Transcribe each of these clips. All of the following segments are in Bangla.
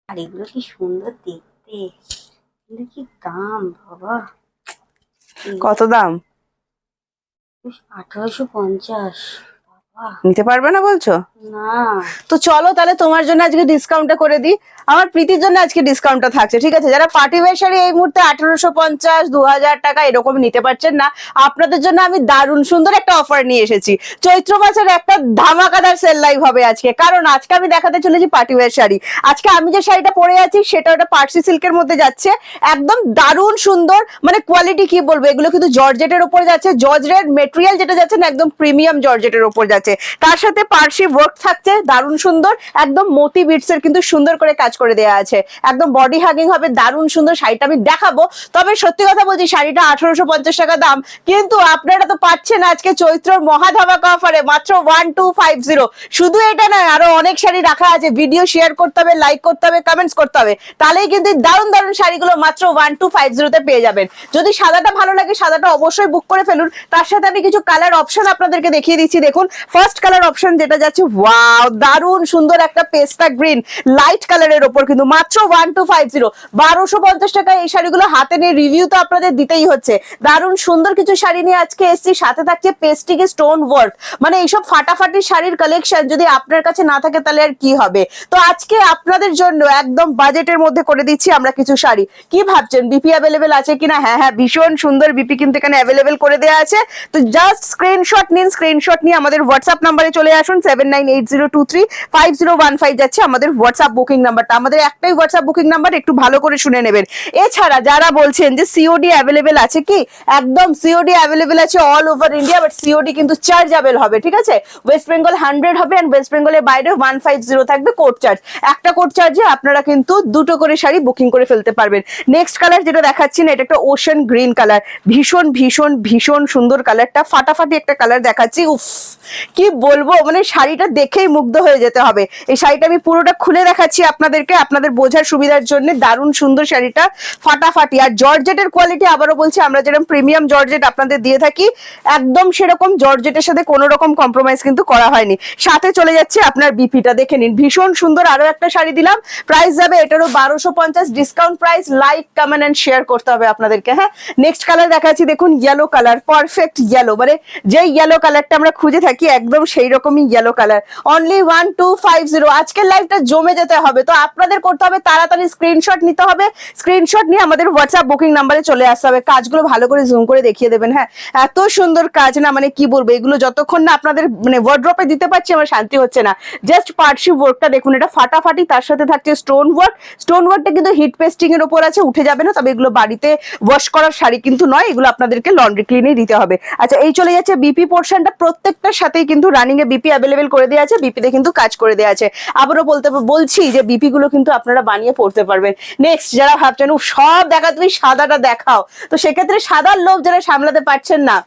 আর এগুলো কি সুন্দর দেখতে, এগুলো কি দাম বাবা! কত দাম? 1850। বাবা, নিতে পারবে না বলছো? না। তো চলো তাহলে তোমার জন্য আজকে ডিসকাউন্টটা করে দিই। আমার প্রীতির জন্য আজকে ডিসকাউন্টটা থাকছে, ঠিক আছে? যারা পার্টি ওয়্যার শাড়ি এই মুহূর্তে 1850 2000 টাকা এরকম নিতে পারছেন না, আপনাদের জন্য আমি দারুণ সুন্দর একটা অফার নিয়ে এসেছি। চৈত্র মাসের একটা ধামাকাদার সেল লাইভ হবে আজকে, কারণ আজকে আমি দেখাতে চলেছি পার্টি ওয়্যার শাড়ি। আজকে আমি যে শাড়িটা পরে আছি সেটা ওটা পার্সি সিল্কের মধ্যে যাচ্ছে, একদম দারুণ সুন্দর। মানে কোয়ালিটি কি বলবো, এগুলো কিন্তু জর্জেটের উপর যাচ্ছে, জর্জেট মেটেরিয়াল যেটা যাচ্ছে না একদম প্রিমিয়াম জর্জেটের উপর যাচ্ছে। তার সাথে পার্সি ওয়ার্ক থাকছে দারুণ সুন্দর, একদম মতি বিটস এর কিন্তু সুন্দর করে কাজ করে দেওয়া আছে, একদম বডি হাগিং হবে, দারুণ সুন্দর। শাড়িটা আমি দেখাবো, তবে সত্যি কথা বলছি শাড়িটা 1850 টাকা দাম, কিন্তু আপনারা তো পাচ্ছেন আজকে চৈত্রর মহা ধামাকা অফারে মাত্র 1250। শুধু এটা নয়, আরো অনেক শাড়ি রাখা আছে। ভিডিও শেয়ার করতে হবে, লাইক করতে হবে, কমেন্টস করতে হবে, তাহলেই কিন্তু দারুণ দারুণ শাড়িগুলো মাত্র 1250 তে পেয়ে যাবেন। যদি সাদাটা ভালো লাগে সাদাটা অবশ্যই বুক করে ফেলুন। তার সাথে আমি কিছু কালার অপশন আপনাদেরকে দেখিয়ে দিচ্ছি। দেখুন ফার্স্ট কালার অপশন যেটা যাচ্ছে, ওয়াও দারুণ সুন্দর একটা পেস্তা গ্রিন লাইট কালারের ওপর, কিন্তু মাত্র 1250। 1250 টাকায় এই শাড়িগুলো হাতে নিয়ে রিভিউ তো আপনাদের দিতেই হচ্ছে। দারুণ সুন্দর কিছু শাড়ি নিয়ে আজকে এসছি, সাথে থাকছে পেস্টিং স্টোন ওয়ার্ক। মানে এইসব ফাটাফাটি শাড়ির কালেকশন যদি আপনার কাছে না থাকে তাহলে আর কি হবে। তো আজকে আপনাদের জন্য একদম বাজেটের মধ্যে করে দিচ্ছি আমরা কিছু শাড়ি। কি ভাবছেন বিপি অ্যাভেলেবেল আছে কিনা? হ্যাঁ হ্যাঁ, ভীষণ সুন্দর বিপি কিন্তু এখানে অ্যাভেলেবেল করে দেওয়া আছে। তো জাস্ট স্ক্রিনশট নিন, স্ক্রিনশট নিয়ে আমাদের হোয়াটসঅ্যাপ নাম্বারে চলে আসুন। 7980235015 যাচ্ছে আমাদের হোয়াটসঅ্যাপ বুকিং নাম্বারটা। আমাদের একটাই হোয়াটসঅ্যাপ বুকিং নাম্বার, একটু ভালো করে শুনে নেবেন। এছাড়া যারা বলছেন যে সিওডি অ্যাভেলেবেল আছে কি, একদম সিওডি অ্যাভেলেবেল আছে all over India, but COD কিন্তু চার্জেবল হবে, ঠিক আছে? ওয়েস্ট বেঙ্গল 100 হবে, এন্ড ওয়েস্ট বেঙ্গলের বাইরে 150 থাকবে কোড চার্জ। একটা কোড চার্জে আপনারা কিন্তু দুটো করে শাড়ি বুকিং করে ফেলতে পারবেন। নেক্সট কালার যেটা দেখাচ্ছি না, এটা একটা ওশান গ্রিন কালার, ভীষণ ভীষণ ভীষণ সুন্দর কালারটা, ফাটাফাটি একটা কালার দেখাচ্ছি। উফ কি বলবো, মানে শাড়িটা দেখেই মুগ্ধ হয়ে যেতে হবে। এই শাড়িটা আমি পুরোটা খুলে দেখাচ্ছি আপনাদেরকে, আপনাদের বোঝার সুবিধার জন্য। দারুণ সুন্দর শাড়িটা, ফাটাফাটি। আর জর্জেটের কোয়ালিটি আবারও বলছি, আমরা যেরকম প্রিমিয়াম জর্জেট আপনাদের দিয়ে থাকি একদম সেরকম জর্জেটের সাথে কোনো রকম কম্প্রোমাইজ কিন্তু করা হয়নি। সাথে চলে যাচ্ছে আপনার বিপিটা, দেখে নিন ভীষণ সুন্দর। আরো একটা শাড়ি দিলাম, প্রাইস যাবে এটারও 1250, discount price. Like comment and share করতে হবে আপনাদেরকে। হ্যাঁ, নেক্সট কালার দেখাচ্ছি, দেখুন ইয়েলো কালার, পারফেক্ট ইয়েলো, মানে যেই ইয়েলো কালারটা আমরা খুঁজে থাকি একদম সেই রকমই ইয়েলো কালার। অনলি 1250। আজকের লাইভটা জমে যেতে হবে, তো আপনাদের করতে হবে তাড়াতাড়ি স্ক্রিনশট নিতে হবে। স্ক্রিনশট নিয়ে আমাদের হোয়াটসঅ্যাপ বুকিং নাম্বারে চলে আসতে হবে। কাজগুলো ভালো করে জুম করে দেখিয়ে দেবেন। হ্যাঁ, এত সুন্দর কাজ না, মানে কি বলবো, এগুলো যতক্ষণ না আপনাদের মানে ওয়ার্ড্রপে দিতে পারছি আমার শান্তি হচ্ছে না। জাস্ট পার্টসি ওয়ার্কটা দেখুন, এটা ফাটাফাটি। তার সাথে থাকছে স্টোন ওয়ার্ক। স্টোন ওয়ার্কটা কিন্তু হিট পেস্টিং এর উপর আছে, উঠে যাবে না। তবে এগুলো বাড়িতে ওয়াশ করার শাড়ি কিন্তু নয়, এগুলো আপনাদেরকে লন্ড্রি ক্লিনে দিতে হবে। আচ্ছা, এই চলে যাচ্ছে বিপি পোর্শনটা, প্রত্যেকটার সাথেই কিন্তু রানিং এ বিপি অ্যাভেলেবেল করে দেওয়া আছে, বিপিতে কিন্তু কাজ করে দেওয়া আছে। আবারও বলছি যে বিপি গুলো কিন্তু আপনারা বানিয়ে পড়তে পারবেন। নেক্সট যারা ভাবছেন সব দেখা তুমি সাদাটা দেখাও, তো সেক্ষেত্রে সাদার লোভ যারা সামলাতে পারছেন না,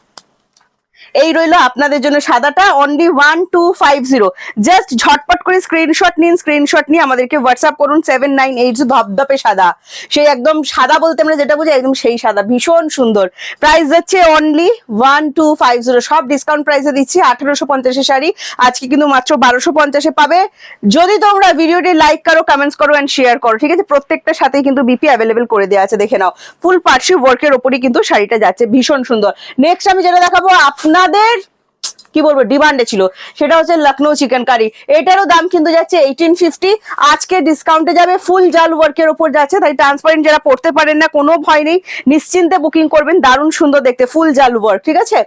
এই রইলো আপনাদের জন্য সাদাটা, অনলি 1250। জাস্ট ঝটপট করে স্ক্রিনশট নিন, স্ক্রিনশট নিয়ে আমাদেরকে হোয়াটসঅ্যাপ করুন। 7980 ধপধপে সাদা, সেই একদম সাদা বলতে আমরা যেটা বুঝি একদম সেই সাদা, ভীষণ সুন্দর। প্রাইস যাচ্ছে অনলি 1250। সব ডিসকাউন্ট প্রাইসে দিচ্ছি। 1850 শাড়ি আজকে কিন্তু মাত্র 1250 পাবে, যদি তোমরা ভিডিওটি লাইক করো, কমেন্টস করো এন্ড শেয়ার করো, ঠিক আছে? প্রত্যেকটার সাথেই কিন্তু বিপি অ্যাভেলেবেল করে দেওয়া আছে, দেখে নাও। ফুল পার্সি ওয়ার্কের ওপরই কিন্তু শাড়িটা যাচ্ছে, ভীষণ সুন্দর। নেক্সট আমি যেটা দেখাবো আপনাদের কি বলবো ডিমান্ডে ছিল, সেটা হচ্ছে লখনৌ চিকেন কারি। এটারও দাম কিন্তু যাচ্ছে 1850, আজকে ডিসকাউন্টে যাবে। ফুল জাল ওয়ার্কের উপর যাচ্ছে, তাই ট্রান্সপারেন্ট যারা পড়তে পারেন না কোনো ভয় নেই, নিশ্চিন্তে বুকিং করবেন। দারুণ সুন্দর দেখতে, ফুল জাল ওয়ার্ক, ঠিক আছে?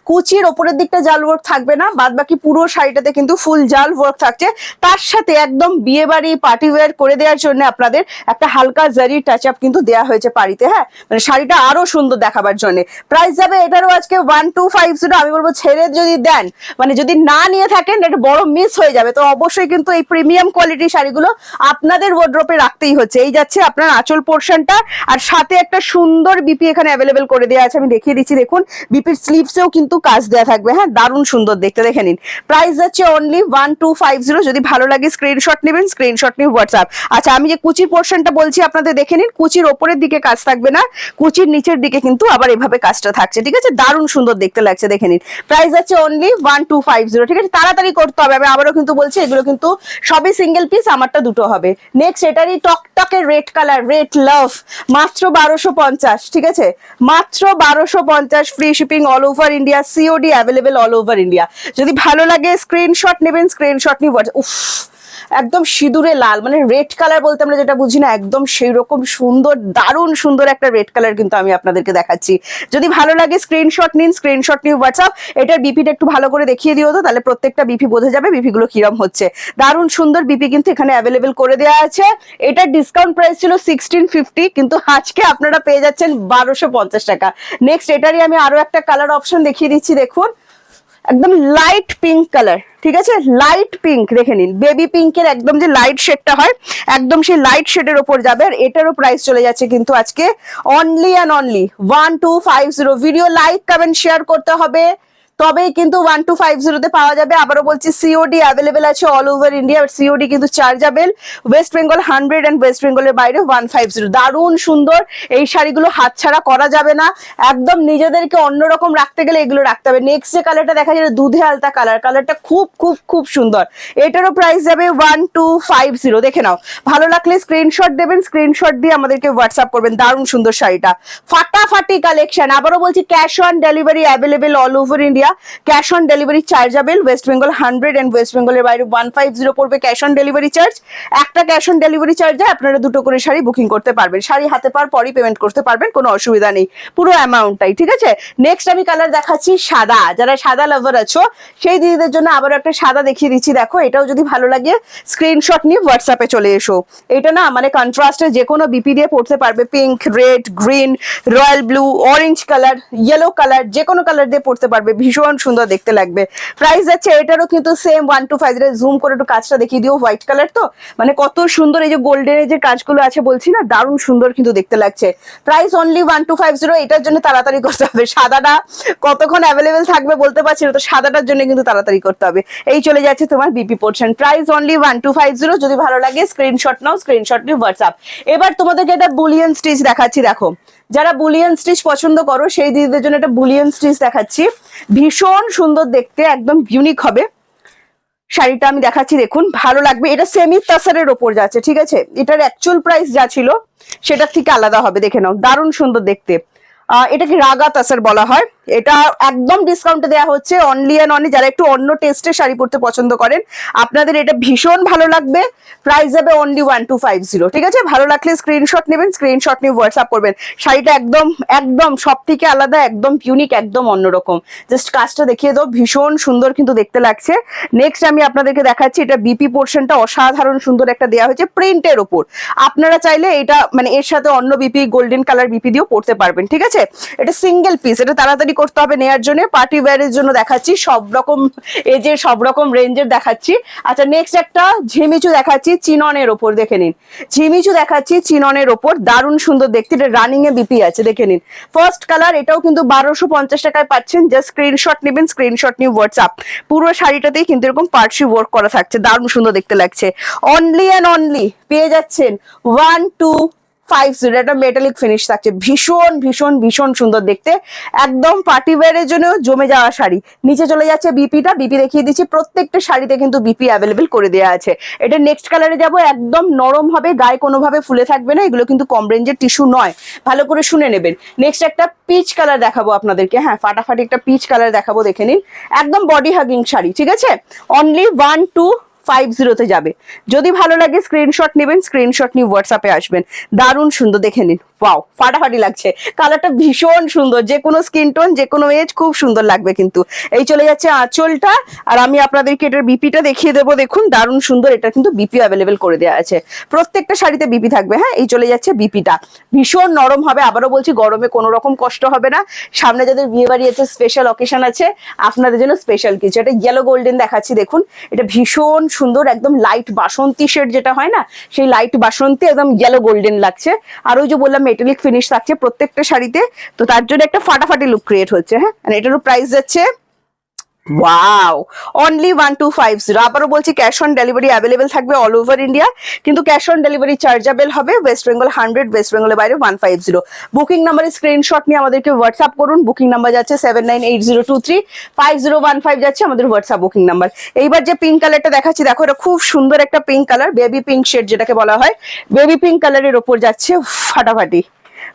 কুচির ওপরের দিকটা জাল ওয়ার্ক থাকবে না, বাদ বাকি পুরো শাড়িটাতে কিন্তু ফুল জাল ওয়ার্ক থাকছে। তার সাথে একদম বিয়ে বাড়ি পার্টি ওয়্যার করে দেওয়ার জন্য আপনাদের একটা হালকা জারি টাচ আপ কিন্তু দেওয়া হয়েছে পাড়িতে। হ্যাঁ, মানে শাড়িটা আরো সুন্দর দেখাবার জন্য। প্রাইস যাবে এটারও আজকে 1250। আমি বলবো ছেড়ে যদি দেন, মানে যদি না নিয়ে থাকেন এটা বড় মিস হয়ে যাবে। তো অবশ্যই কিন্তু এই প্রিমিয়াম কোয়ালিটির শাড়িগুলো আপনাদের ওয়ার্ড্রপে রাখতেই হচ্ছে। এই যাচ্ছে আপনার আঁচল পোর্শনটা, আর সাথে একটা সুন্দর বিপি এখানে অ্যাভেলেবেল করে দেওয়া আছে, আমি দেখিয়ে দিচ্ছি। দেখুন বিপির স্লিভসেও কিন্তু কাজ দেওয়া থাকবে। হ্যাঁ, দারুণ সুন্দর দেখতে, দেখে নিন। প্রাইস যাচ্ছে অনলি 1250। যদি ভালো লাগে স্ক্রিনশট নেবেন, স্ক্রিনশট নিয়ে হোয়াটসঅ্যাপ। আচ্ছা, আমি যে কুচির পোর্শনটা বলছি আপনাদের দেখে নিন, কুচির ওপরের দিকে কাজ থাকবে না, কুচির নিচের দিকে কিন্তু আবার এভাবে কাজটা থাকছে, ঠিক আছে? দারুণ সুন্দর দেখতে লাগছে, দেখে নিন। প্রাইস যাচ্ছে অনলি 1250, ঠিক আছে? তাড়াতাড়ি করতে হবে, আমি আবারও কিন্তু বলছি এগুলো কিন্তু সবই সিঙ্গেল পিস, আমারটা দুটো হবে। নেক্সট এটারই টকটকে রেড কালার, রেড লাভ, মাত্র 1250, ঠিক আছে? মাত্র 1250, free shipping all over India, COD available all over India. যদি ভালো লাগে স্ক্রিনশট নেবেন, স্ক্রিনশট নিয়ে উফ, একদম সিঁদুরে লাল, মানে রেড কালার বলতে আমরা যেটা বুঝি না, একদম সেই রকম সুন্দর, দারুণ সুন্দর একটা রেড কালার কিন্তু আমি আপনাদেরকে দেখাচ্ছি। যদি ভালো লাগে স্ক্রিনশট নিন, স্ক্রিনশট নিয়ে হোয়াটসঅ্যাপ। এটার বিপিটা একটু ভালো করে দেখিয়ে দিও তো, তাহলে প্রত্যেকটা বিপি বোঝা যাবে বিপি গুলো কিরম হচ্ছে। দারুণ সুন্দর বিপি কিন্তু এখানে অ্যাভেলেবেল করে দেওয়া আছে। এটার ডিসকাউন্ট প্রাইস ছিল 1650, কিন্তু আজকে আপনারা পেয়ে যাচ্ছেন 1250 টাকা। নেক্সট এটারই আমি আরো একটা কালার অপশন দেখিয়ে দিচ্ছি, দেখুন একদম লাইট পিঙ্ক কালার, ঠিক আছে? লাইট পিঙ্ক দেখে নিন, বেবি পিঙ্কের একদম যে লাইট শেডটা হয়, একদম সেই লাইট শেডের ওপর যাবে। আর এটারও প্রাইস চলে যাচ্ছে কিন্তু আজকে only and only 1250। Video like comment share করতে হবে, তবেই কিন্তু 1250 পাওয়া যাবে। আবারও বলছি সিওডি অ্যাভেলেবেল আছে অল ওভার ইন্ডিয়া, সিওডি কিন্তু চার্জেবল। ওয়েস্ট বেঙ্গল 100 এন্ড ওয়েস্ট বেঙ্গলের বাইরে 150। দারুণ সুন্দর এই শাড়িগুলো, হাতছাড়া করা যাবে না, একদম নিজেদেরকে অন্যরকম রাখতে গেলে এগুলো রাখতে হবে। নেক্সট যে কালারটা দেখা যায় দুধে আলতা কালার, কালারটা খুব খুব খুব সুন্দর। এটারও প্রাইস যাবে 1250। দেখে নাও, ভালো লাগলে স্ক্রিনশট দেবেন, স্ক্রিনশট দিয়ে আমাদেরকে হোয়াটসঅ্যাপ করবেন। দারুণ সুন্দর শাড়িটা, ফাটাফাটি কালেকশন। আবারও বলছি cash on delivery available all over India, cash on delivery chargeable. West Bengal 100 এন্ড ওয়েস্ট বেঙ্গলের বাইরে 150 পড়বে ক্যাশ অন ডেলিভারি চার্জ। একটা ক্যাশ অন ডেলিভারি চার্জে আপনারা দুটো করে শাড়ি বুকিং করতে পারবেন, শাড়ি হাতে পাওয়ার পরই পেমেন্ট করতে পারবেন, কোনো অসুবিধা নেই, পুরো অ্যামাউন্টটাই, ঠিক আছে? নেক্সট আমি কালার দেখাচ্ছি সাদা, যারা সাদা লাভার আছো সেই দিদিদের জন্য আবার একটা সাদা দেখিয়ে দিচ্ছি। দেখো এটাও যদি ভালো লাগে স্ক্রিনশট নিয়ে হোয়াটসঅ্যাপে চলে এসো। এটা না মানে কন্ট্রাস্টে যে কোনো বিপি দিয়ে পড়তে পারবে, pink, red, green, royal blue, orange colour, yellow colour, যে কোনো কালার দিয়ে পড়তে পারবে, ভীষণ সুন্দর দেখতে লাগবে। প্রাইস যাচ্ছে এটারও কিন্তু সেম 1250। জুম করে একটু কাজটা দেখিয়ে দিও, হোয়াইট কালার তো মানে কত সুন্দর, এই যে গোল্ডেনের যে কাজগুলো আছে বলছি না, দারুণ সুন্দর কিন্তু দেখতে লাগছে। Price only 1250। এটার জন্য তাড়াতাড়ি করতে হবে, সাদাটা কতক্ষণ অ্যাভেলেবেল থাকবে বলতে পারছি না, তো সাদাটার জন্য কিন্তু তাড়াতাড়ি করতে হবে। এই চলে যাচ্ছে তোমার বিপি পোর্শন, প্রাইস অনলি 1250। যদি ভালো লাগে স্ক্রিনশট নাও, স্ক্রিনশট নিয়ে হোয়াটসঅ্যাপ। এবার তোমাদেরকে একটা বুলিয়ান স্টিচ দেখাচ্ছি, দেখো যারা বুলিয়ান স্টিচ পছন্দ করো সেই দিদিদের জন্য একটা বুলিয়ান স্টিচ দেখাচ্ছি, ভীষণ সুন্দর দেখতে, একদম ইউনিক হবে শাড়িটা। আমি দেখাচ্ছি, দেখুন ভালো লাগবে। এটা সেমি তাসারের ওপর যাচ্ছে, ঠিক আছে? এটার অ্যাকচুয়াল প্রাইস যা ছিল সেটার থেকে আলাদা হবে, দেখে নাও, দারুণ সুন্দর দেখতে। এটাকে রাগা তাসার বলা হয়। এটা একদম ডিসকাউন্টে দেওয়া হচ্ছে অনলি অ্যান্ড অনলি যারা একটু অন্য টেস্টের শাড়ি পরতে পছন্দ করেন, আপনাদের এটা ভীষণ ভালো লাগবে। প্রাইস যাবে অনলি 1250, ঠিক আছে? ভালো লাগলে স্ক্রিনশট নেবেন, স্ক্রিনশট নিয়ে হোয়াটসঅ্যাপ করবেন। শাড়িটা একদম একদম সব থেকে আলাদা, একদম ইউনিক, একদম অন্যরকম। জাস্ট কাজটা দেখিয়ে দাও, ভীষণ সুন্দর কিন্তু দেখতে লাগছে। নেক্সট আমি আপনাদেরকে দেখাচ্ছি, এটা বিপি পোর্শনটা অসাধারণ সুন্দর একটা দেওয়া হয়েছে প্রিন্টের ওপর। আপনারা চাইলে এটা মানে এর সাথে অন্য বিপি, গোল্ডেন কালার বিপি দিয়েও পরতে পারবেন, ঠিক আছে? এটা সিঙ্গেল পিস, এটা তাড়াতাড়ি করতে হবে নেয়ার জন্য। পার্টি ওয়্যারের জন্য দেখাচ্ছি, সব রকম এজের সব রকম রেঞ্জের দেখাচ্ছি। আচ্ছা নেক্সট একটা ঝিমিচু দেখাচ্ছি চিননের ওপর, দেখে নিন। ঝিমিচু দেখাচ্ছি চিননের ওপর, দারুণ সুন্দর দেখতে। এটা রানিং এ বিপি আছে, দেখে নিন। ফার্স্ট কালার, এটাও কিন্তু 1250 টাকায় পাচ্ছেন। জাস্ট স্ক্রিনশট নেবেন, স্ক্রিনশট নিয়ে হোয়াটসঅ্যাপ। পুরো শাড়িটাতেই কিন্তু এরকম পার্টসি ওয়ার্ক করা থাকছে, দারুণ সুন্দর দেখতে লাগছে। অনলি অ্যান্ড অনলি পেয়ে যাচ্ছেন 1250। একটা মেটালিক ফিনিশ থাকছে, ভীষণ ভীষণ ভীষণ সুন্দর দেখতে, একদম পার্টি ওয়্যারের জন্য জমে যাওয়া শাড়ি। নিচে চলে যাচ্ছে বিপিটা, বিপি দেখিয়ে দিচ্ছি। প্রত্যেকটা শাড়িতে কিন্তু বিপি অ্যাভেলেবেল করে দেওয়া আছে। এটা নেক্সট কালারে যাব, একদম নরম হবে, গায়ে কোনোভাবে ফুলে থাকবে না। এগুলো কিন্তু কম রেঞ্জের টিস্যু নয়, ভালো করে শুনে নেবেন। নেক্সট একটা পিচ কালার দেখাবো আপনাদেরকে, হ্যাঁ ফাটাফাটি একটা পিচ কালার দেখাবো, দেখে নিন। একদম বডি হাগিং শাড়ি, ঠিক আছে? অনলি 1250 যাবে। যদি ভালো লাগে স্ক্রিনশট নেবেন, স্ক্রিনশট নিয়ে হোয়াটসঅ্যাপে আসবেন। দারুণ সুন্দর দেখে নিন, ওয়াও ফাটাফাটি লাগছে, কালারটা ভীষণ সুন্দর, যে কোনো স্কিন টোন, যে কোনো এজ খুব সুন্দর লাগবে কিন্তু। এই চলে যাচ্ছে আঁচলটা, আর আমি আপনাদেরকে এটার বিপিটা দেখিয়ে দেবো, দেখুন দারুণ সুন্দর। এটা কিন্তু বিপি অ্যাভেলেবেল করে দেওয়া আছে, প্রত্যেকটা শাড়িতে বিপি থাকবে। হ্যাঁ এই চলে যাচ্ছে বিপিটা, ভীষণ নরম হবে। আবারও বলছি গরমে কোনো রকম কষ্ট হবে না। সামনে যাদের বিয়ে বাড়ি আছে, স্পেশাল অকেশন আছে, আপনাদের জন্য স্পেশাল কিছু। এটা ইয়েলো গোল্ডেন দেখাচ্ছি, দেখুন এটা ভীষণ সুন্দর, একদম লাইট বাসন্তী শেড যেটা হয় না, সেই লাইট বাসন্তী, একদম ইয়েলো গোল্ডেন লাগছে। আর ওই যে বললাম মেটালিক ফিনিশ থাকছে প্রত্যেকটা শাড়িতে, তো তার জন্য একটা ফাটাফাটি লুক ক্রিয়েট হচ্ছে। হ্যাঁ এটারও প্রাইস যাচ্ছে ওয়াও, অনলি 1250। আবারও বলছি ক্যাশ অন ডেলিভারি অ্যাভেলেবেল থাকবে অল ওভার ইন্ডিয়া, কিন্তু ক্যাশ অন ডেলিভারি চার্জেবল হবে ওয়েস্ট বেঙ্গল 100, ওয়েস্ট বেঙ্গলের বাইরে 150। বুকিং নাম্বারের স্ক্রিনশট নিয়ে আমাদেরকে হোয়াটসঅ্যাপ করুন। বুকিং নাম্বার যাচ্ছে 7980235015 যাচ্ছে আমাদের হোয়াটসঅ্যাপ বুকিং নাম্বার। এইবার যে পিঙ্ক কালারটা দেখাচ্ছি দেখো, এটা খুব সুন্দর একটা pink colour, baby pink shade যেটাকে বলা হয়, বেবি পিঙ্ক কালারের ওপর যাচ্ছে ফাটাফাটি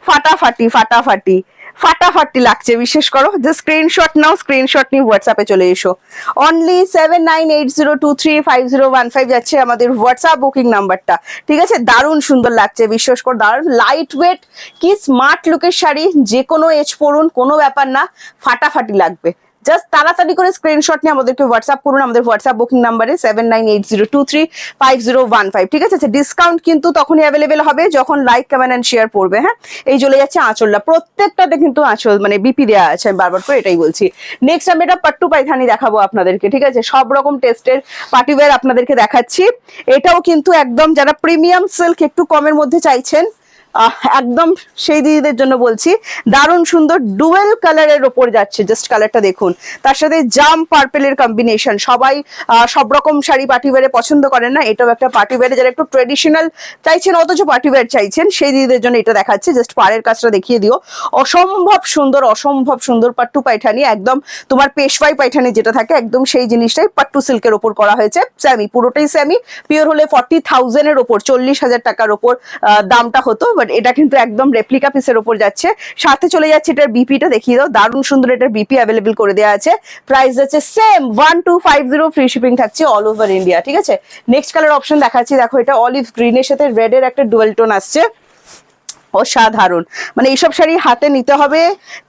ফাটাফাটি ফাটাফাটি ফাটাফাটি লাগছে, বিশেষ করো। যে স্ক্রিনশট নাও, স্ক্রিনশট নিয়ে হোয়াটসঅ্যাপে চলে এসো। অনলি 7980235015 যাচ্ছে আমাদের হোয়াটসঅ্যাপ বুকিং নাম্বারটা, ঠিক আছে? দারুণ সুন্দর লাগছে, বিশ্বাস করো দারুণ লাইট ওয়েট, কি স্মার্ট লুকের শাড়ি, যে কোনো এজ পরুন, কোনো ব্যাপার না, ফাটাফাটি লাগবে। জাস্ট তাড়াতাড়ি করে স্ক্রিনশট নিয়ে আমাদেরকে হোয়াটসঅ্যাপ করুন আমাদের হোয়াটসঅ্যাপ বুকিং নাম্বারে 7980235015, ঠিক আছে? ডিসকাউন্ট কিন্তু তখনই অ্যাভেলেবেল হবে যখন লাইক কমেন্ট এন্ড শেয়ার পড়বে। হ্যাঁ, এই চলে যাচ্ছে আঁচলটা, প্রত্যেকটাতে কিন্তু আঁচল মানে বিপি দেওয়া আছে, আমি বারবার করে এটাই বলছি। নেক্সট আমি এটা পাট্টু পায়থানি দেখাবো আপনাদেরকে, ঠিক আছে? সব রকম টেস্টের পার্টিওয়্যার আপনাদেরকে দেখাচ্ছি। এটাও কিন্তু একদম যারা প্রিমিয়াম সিল্ক একটু কমের মধ্যে চাইছেন, একদম সেই দিদিদের জন্য বলছি। দারুণ সুন্দর ডুয়েল কালারের ওপর যাচ্ছে, জাস্ট কালারটা দেখুন, তার সাথে জাম পার্পেলের কম্বিনেশন। সবাই সব রকম শাড়ি পার্টিওয়্যারে পছন্দ করেন না, এটাও একটা পার্টিওয়্যারে যারা একটু ট্রেডিশনাল চাইছেন অথচ পার্টিওয়্যার চাইছেন, সেই দিদিদের জন্য এটা দেখাচ্ছে। জাস্ট পাড়ের কাজটা দেখিয়ে দিও, অসম্ভব সুন্দর, অসম্ভব সুন্দর পাট্টু পায়ঠানি, একদম তোমার পেশওয়াই পায়ঠানি যেটা থাকে একদম সেই জিনিসটাই পাট্টু সিল্কের ওপর করা হয়েছে। স্যামি, পুরোটাই স্যামি, পিওর হলে 40,000 এর ওপর, 40,000 টাকার ওপর দামটা হতো, বাট এটা কিন্তু একদম রেপ্লিকা পিসের ওপর যাচ্ছে। সাথে চলে যাচ্ছে এটার বিপিটা দেখিয়ে দাও, দারুণ সুন্দর, এটার বিপি অ্যাভেলেবেল করে দেওয়া আছে। প্রাইস যাচ্ছে সেম 1250, ফ্রি শিপিং থাকছে অল ওভার ইন্ডিয়া, ঠিক আছে? নেক্সট কালার অপশন দেখাচ্ছি, দেখো এটা অলিভ গ্রিনের সাথে রেড এর একটা ডুয়েল টোন আসছে, অসাধারণ। মানে এইসব শাড়ি হাতে নিতে হবে,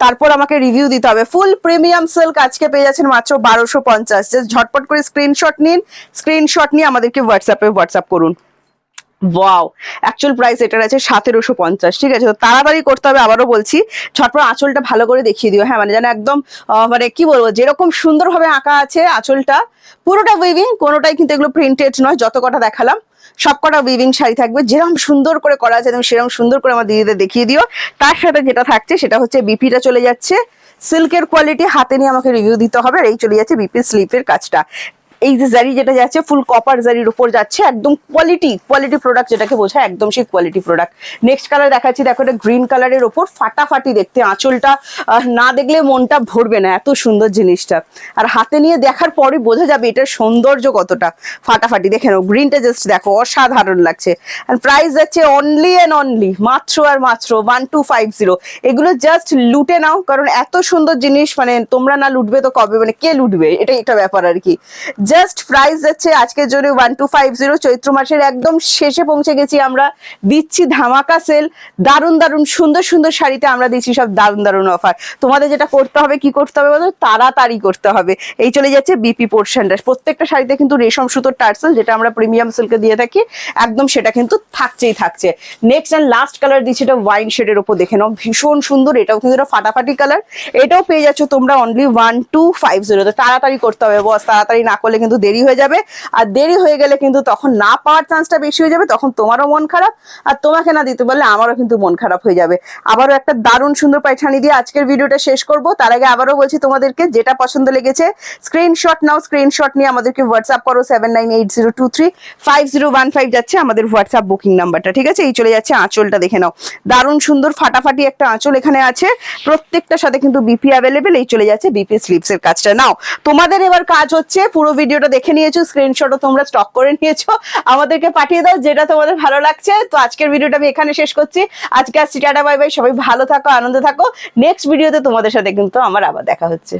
তারপর আমাকে রিভিউ দিতে হবে। ফুল প্রিমিয়াম সিল্ক আজকে পেয়ে যাচ্ছেন মাত্র 1250। জাস্ট ঝটপট করে স্ক্রিনশট নিন, স্ক্রিনশট নিয়ে আমাদেরকে হোয়াটসঅ্যাপ করুন। ওয়াও, অ্যাকচুয়াল প্রাইস এটার আছে 1750, ঠিক আছে? তো তাড়াতাড়ি করতে হবে, আবারও বলছি। ঝটপট আঁচলটা ভালো করে দেখিয়ে দিও। হ্যাঁ, মানে যেন একদম মানে কি বলবো, যেরকম সুন্দরভাবে আঁকা আছে আঁচলটা, পুরোটা উইভিং, কোনোটাই কিন্তু এগুলো প্রিন্টেড নয়। যত কটা দেখালাম সবকটা উইভিং শাড়ি থাকবে, যেরকম সুন্দর করে করা আছে তুমি সেরকম সুন্দর করে আমার দিদিদের দেখিয়ে দিও। তার সাথে যেটা থাকছে সেটা হচ্ছে বিপিটা চলে যাচ্ছে, সিল্কের কোয়ালিটি হাতে নিয়ে আমাকে রিভিউ দিতে হবে। আর এই চলে যাচ্ছে বিপি স্লিপের কাজটা। এই যে জারি যেটা যাচ্ছে ফুল কপার জারির উপর যাচ্ছে, একদম কোয়ালিটি প্রোডাক্ট যেটাকে বোঝায়, একদম সেই কোয়ালিটি প্রোডাক্ট। নেক্সট কালার দেখাচ্ছি, দেখো এটা গ্রিন কালারের ওপর, ফাটাফাটি দেখতে, আঁচলটা না দেখলে মনটা ভরবে না, এত সুন্দর জিনিসটা। আর হাতে নিয়ে দেখার পরে বোঝা যাবে এটার সৌন্দর্য কতটা। ফাটাফাটি দেখে নাও, গ্রিনটা জাস্ট দেখো, অসাধারণ লাগছে। আর প্রাইস যাচ্ছে অনলি এন্ড অনলি মাত্র আর মাত্র 1250। এগুলো জাস্ট লুটে নাও, কারণ এত সুন্দর জিনিস, মানে তোমরা না লুটবে তো কবে, মানে কে লুটবে, এটাই একটা ব্যাপার আর কি। জাস্ট প্রাইস যাচ্ছে আজকের জন্য 1250। চৈত্র মাসের একদম শেষে পৌঁছে গেছি আমরা, দিচ্ছি ধামাকা সেল। দারুণ দারুণ সুন্দর সুন্দর শাড়িতে আমরা দিচ্ছি সব দারুণ দারুণ অফার। তোমাদের যেটা করতে হবে, কি করতে হবে বলো, তাড়াতাড়ি করতে হবে। এই চলে যাচ্ছে বিপি পোর্শনটা, প্রত্যেকটা শাড়িতে কিন্তু রেশম সুতোর টার্সেল, যেটা আমরা প্রিমিয়াম সিল্কে দিয়ে থাকি, একদম সেটা কিন্তু থাকছে। নেক্সট এন্ড লাস্ট কালার দিচ্ছি, এটা ওয়াইন শেডের উপর দেখে নাও, ভীষণ সুন্দর। এটাও কিন্তু এটা ফাটাফাটি কালার, এটাও পেয়ে যাচ্ছ তোমরা অনলি 1250। তো তাড়াতাড়ি করতে হবে বস, তাড়াতাড়ি না করলে কিন্তু দেরি হয়ে যাবে। আর দেরি হয়ে গেলে কিন্তু তখন না পাওয়ার চান্সটা বেশি হয়ে যাবে, তখন তোমারও মন খারাপ, আর তোমাকে না দিতে পারলে আমারও কিন্তু মন খারাপ হয়ে যাবে। আবারও একটা দারুণ সুন্দর পায়ঠানি দিয়ে আজকের ভিডিওটা শেষ করব। তার আগে আবারও বলছি, তোমাদেরকে যেটা পছন্দ লেগেছে স্ক্রিনশট নাও, স্ক্রিনশট নিয়ে আমাদেরকে হোয়াটসঅ্যাপ করো 7980235015 যাচ্ছে আমাদের হোয়াটসঅ্যাপ বুকিং নাম্বারটা, ঠিক আছে? এই চলে যাচ্ছে আঁচলটা দেখে নাও, দারুণ সুন্দর ফাটাফাটি একটা আঁচল এখানে আছে, প্রত্যেকটার সাথে কিন্তু বিপি অ্যাভেলেবেল। এই চলে যাচ্ছে বিপি স্লিপসের কাজটা। নাও তোমাদের এবার কাজ হচ্ছে, পুরো ভিডিওটা দেখে নিয়েছো, স্ক্রিনশটও তোমরা স্টক করে নিয়েছো, আমাদেরকে পাঠিয়ে দাও যেটা তোমাদের ভালো লাগছে। তো আজকের ভিডিওটা আমি এখানে শেষ করছি। আজকে আসছি, টাটা বাই বাই, সবাই ভালো থাকো, আনন্দে থাকো। নেক্সট ভিডিওতে তোমাদের সাথে কিন্তু আমার আবার দেখা হচ্ছে।